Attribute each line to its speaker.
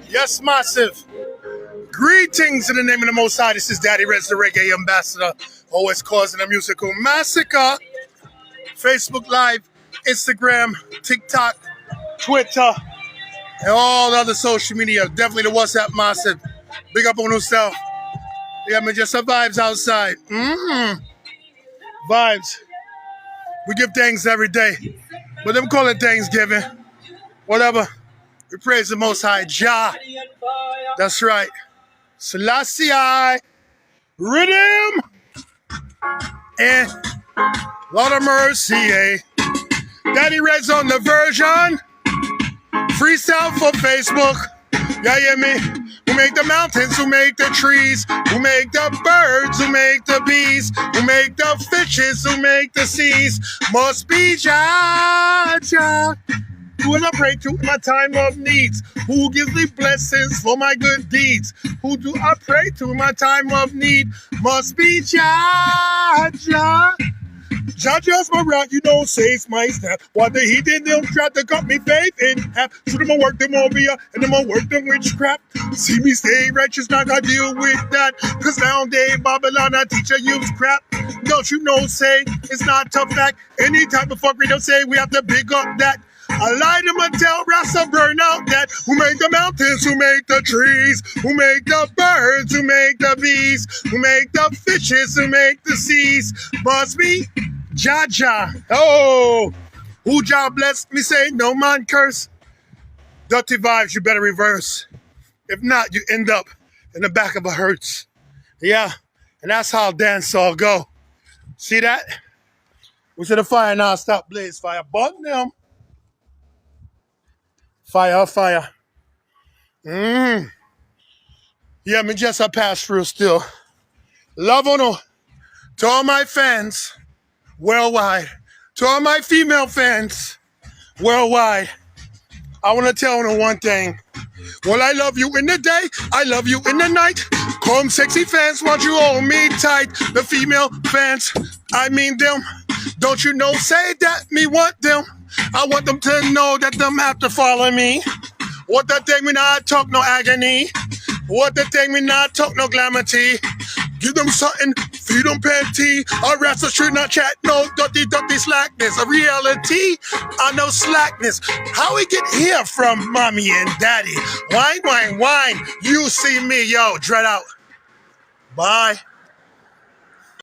Speaker 1: Yes, massive. Greetings in the name of the Most High. This is Daddy Reds, the Reggae Ambassador. Always causing a musical massacre. Facebook Live, Instagram, TikTok, Twitter, and all other social media. Definitely the WhatsApp massive. Big up on yourself. Yeah, man, just some vibes outside. Vibes. We give thanks every day. But them call it Thanksgiving. Whatever. We praise the Most High Jah. That's right. Selassie, Rhythm, and Lord of Mercy, eh? Daddy Red's on the version. Freestyle for Facebook. Yeah, hear me? Who make the mountains, who make the trees, who make the birds, who make the bees, who make the fishes, who make the seas. Must be Jah, Jah. Who will I pray to in my time of needs? Who gives me blessings for my good deeds? Who do I pray to in my time of need? Must be Jah, Jah. Jah Jah's my rock, you know, saves my snap. What the heathen them try to cut me faith in half. So them a work them over here, and them a work them witchcraft. See me stay righteous, not gonna deal with that. Cause nowadays Babylon a teacher use crap. Don't you know, say, it's not tough fact. Any type of fuckery don't say we have to big up that. I lie to my tell Rasta burn out that. Who make the mountains, who make the trees, who make the birds, who make the bees, who make the fishes, who make the seas. Must be Jah Jah. Oh, who Jah bless me say no man curse. Dirty vibes, you better reverse. If not, you end up in the back of a hearse. Yeah, and that's how dance all go. See that? We said the fire now stop blaze fire. Burn them. Fire, fire. Yeah, me just a pass through still. Love on all. To all my fans worldwide. To all my female fans worldwide. I want to tell them one thing. Well, I love you in the day. I love you in the night. Come sexy fans, want you hold me tight. The female fans, I mean them. Don't you know, say that me want them. I want them to know that them have to follow me. What that thing me not talk no agony. What that thing me not talk no glamour-tea. Give them something, feed them panty. Or rest should not chat no dirty slackness. A reality, I know slackness. How we get here from mommy and daddy? Wine, wine, wine. You see me, yo, dread out. Bye.